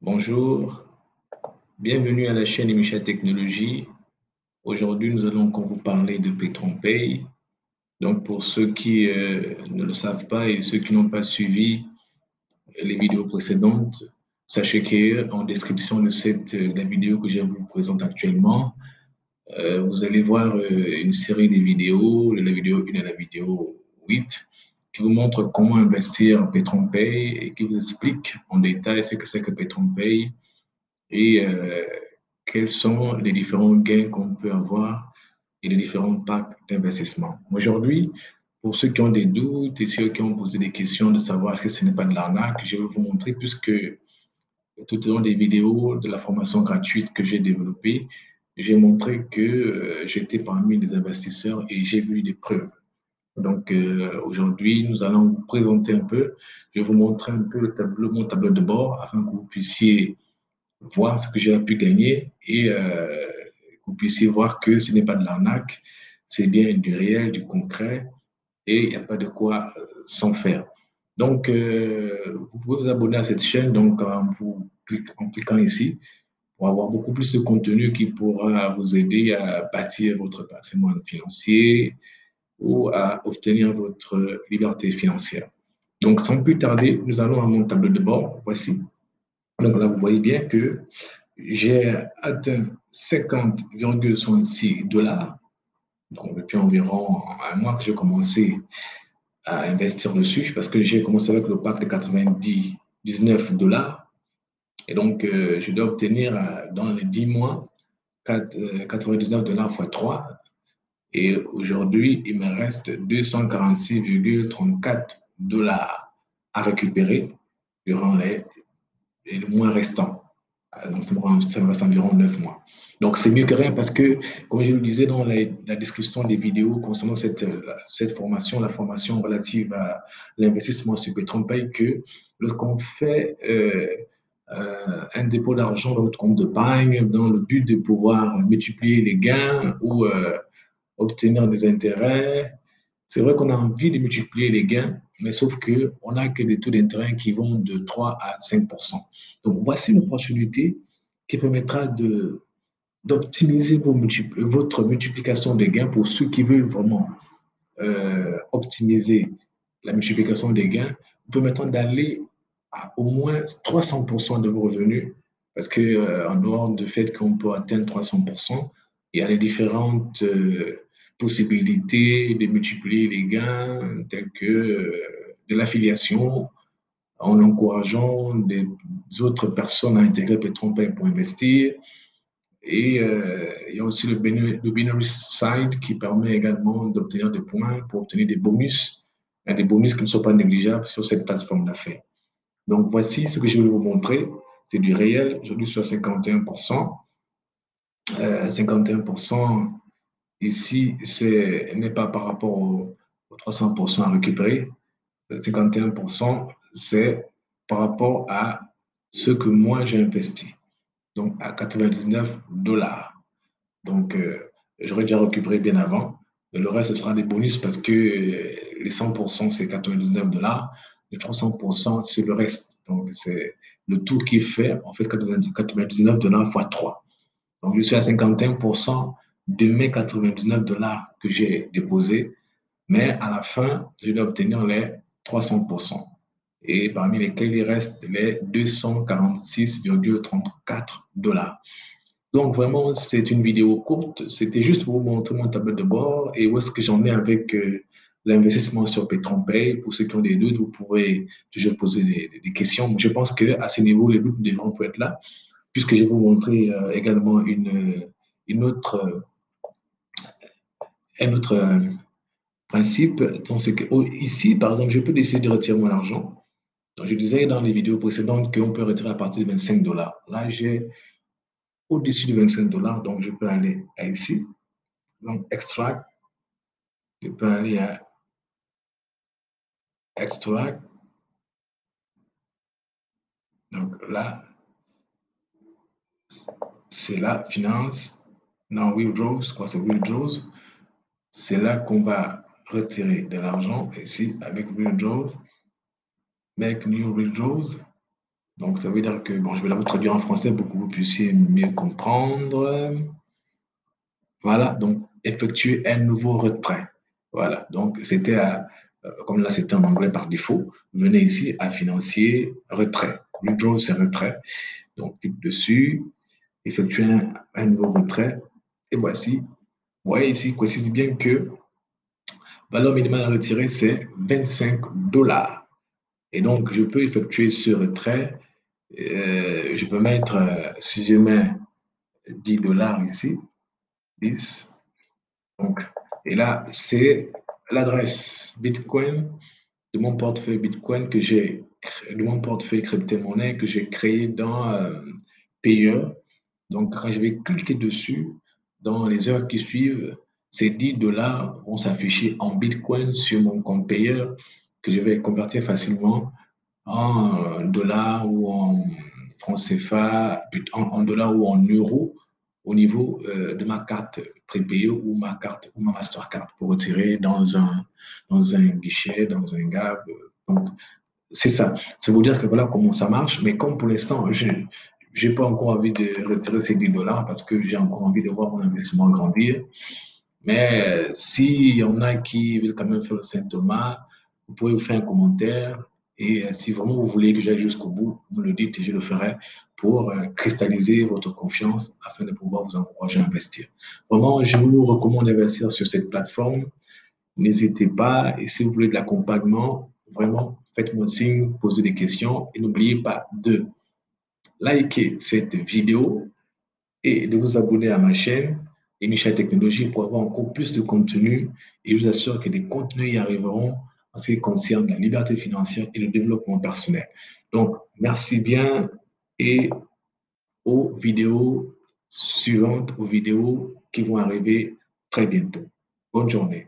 Bonjour, bienvenue à la chaîne Michel Technologie. Aujourd'hui, nous allons encore vous parler de PetronPay. Donc, pour ceux qui ne le savent pas et ceux qui n'ont pas suivi les vidéos précédentes, sachez qu'en description de la vidéo que je vous présente actuellement, vous allez voir une série de vidéos, de la vidéo 1 à la vidéo 8, qui vous montre comment investir en PetronPay et qui vous explique en détail ce que c'est que PetronPay et quels sont les différents gains qu'on peut avoir et les différents packs d'investissement. Aujourd'hui, pour ceux qui ont des doutes et ceux qui ont posé des questions de savoir si ce n'est pas de l'arnaque, je vais vous montrer puisque tout au long des vidéos de la formation gratuite que j'ai développée, j'ai montré que j'étais parmi les investisseurs et j'ai vu des preuves. Donc aujourd'hui, nous allons vous présenter un peu, je vais vous montrer un peu mon tableau de bord afin que vous puissiez voir ce que j'ai pu gagner et que vous puissiez voir que ce n'est pas de l'arnaque, c'est bien du réel, du concret et il n'y a pas de quoi s'en faire. Donc, vous pouvez vous abonner à cette chaîne donc, en cliquant ici pour avoir beaucoup plus de contenu qui pourra vous aider à bâtir votre patrimoine financier ou à obtenir votre liberté financière. Donc, sans plus tarder, nous allons à mon tableau de bord. Voici. Donc là, vous voyez bien que j'ai atteint 50,66 $. Donc, depuis environ un mois que j'ai commencé à investir dessus parce que j'ai commencé avec le pack de 99 $. Et donc, je dois obtenir dans les 10 mois 99 $ fois 3. Et aujourd'hui, il me reste 246,34 $ à récupérer durant le mois restant. Donc, ça me reste environ 9 mois. Donc, c'est mieux que rien parce que, comme je le disais dans la description des vidéos concernant cette formation, la formation relative à l'investissement sur PetronPay, que lorsqu'on fait un dépôt d'argent dans notre compte d'épargne dans le but de pouvoir multiplier les gains ou obtenir des intérêts, c'est vrai qu'on a envie de multiplier les gains, mais sauf qu'on n'a que des taux d'intérêt qui vont de 3 à 5%. Donc, voici une opportunité qui permettra d'optimiser votre multiplication des gains pour ceux qui veulent vraiment optimiser la multiplication des gains. Vous permettra d'aller à au moins 300% de vos revenus parce que en dehors du fait qu'on peut atteindre 300%, il y a les différentes possibilités de multiplier les gains tels que de l'affiliation en encourageant des autres personnes à intégrer PetronPay pour investir. Et il y a aussi le binary side qui permet également d'obtenir des points pour obtenir des bonus qui ne sont pas négligeables sur cette plateforme d'affaires. Donc voici ce que je vais vous montrer. C'est du réel. Aujourd'hui, je suis à 51%. 51% ici, ce n'est pas par rapport aux 300% à récupérer. 51%, c'est par rapport à ce que moi j'ai investi. Donc à 99 $. Donc j'aurais déjà récupéré bien avant. Mais le reste, ce sera des bonus parce que les 100%, c'est 99 $. Les 300%, c'est le reste. Donc c'est le tout qui fait en fait 99 $ fois 3. Donc je suis à 51% de mes 99 $ que j'ai déposés. Mais à la fin, je dois obtenir les 300%. Et parmi lesquels il reste les 246,34 $. Donc vraiment, c'est une vidéo courte. C'était juste pour vous montrer mon tableau de bord et où est-ce que j'en ai avec l'investissement sur PetronPay. Pour ceux qui ont des doutes, vous pouvez toujours poser des questions. Je pense qu'à ce niveau, les doutes devront être là, puisque je vais vous montrer également une autre, un autre principe. Donc, c'est que ici, par exemple, je peux décider de retirer mon argent. Donc, je disais dans les vidéos précédentes qu'on peut retirer à partir de 25 $. Là, j'ai au-dessus de 25 $, donc je peux aller à ici. Donc, extract. Je peux aller à extract. Donc là, c'est là, finance. Non, withdraws, quoi, c'est withdraws. C'est là qu'on va retirer de l'argent. Ici, avec withdraws, make new withdraws. Donc, ça veut dire que, bon, je vais la vous traduire en français pour que vous puissiez mieux comprendre. Voilà, donc effectuer un nouveau retrait. Voilà, donc comme là c'était en anglais par défaut, venez ici à financier, retrait. Withdraw, c'est retrait. Donc, clique dessus, effectuer un nouveau retrait. Et voici, vous voyez ici, il précise bien que valeur minimale à retirer, c'est 25 dollars. Et donc, je peux effectuer ce retrait. Je peux mettre, si je mets 10 dollars ici, 10. Donc, et là, c'est l'adresse Bitcoin de mon portefeuille Bitcoin de mon portefeuille crypto-monnaie que j'ai créé dans Payer. Donc, quand je vais cliquer dessus, dans les heures qui suivent, ces 10 dollars vont s'afficher en Bitcoin sur mon compte Payer que je vais convertir facilement en dollars ou en francs CFA, en dollars ou en euros au niveau de ma carte prépayée ou ma carte ou ma Mastercard pour retirer dans un guichet, dans un GAB. Donc, c'est ça. C'est vous dire que voilà comment ça marche. Mais comme pour l'instant, je n'ai pas encore envie de retirer ces 10 dollars parce que j'ai encore envie de voir mon investissement grandir. Mais s'il y en a qui veulent quand même faire le Saint-Thomas, vous pouvez vous faire un commentaire. Et si vraiment vous voulez que j'aille jusqu'au bout, vous me le dites et je le ferai pour cristalliser votre confiance afin de pouvoir vous encourager à investir. Vraiment, je vous recommande d'investir sur cette plateforme. N'hésitez pas. Et si vous voulez de l'accompagnement, vraiment, faites-moi signe, posez des questions. Et n'oubliez pas de liker cette vidéo et de vous abonner à ma chaîne, Michel Technologie, pour avoir encore plus de contenu. Et je vous assure que des contenus y arriveront en ce qui concerne la liberté financière et le développement personnel. Donc, merci bien et aux vidéos suivantes, aux vidéos qui vont arriver très bientôt. Bonne journée.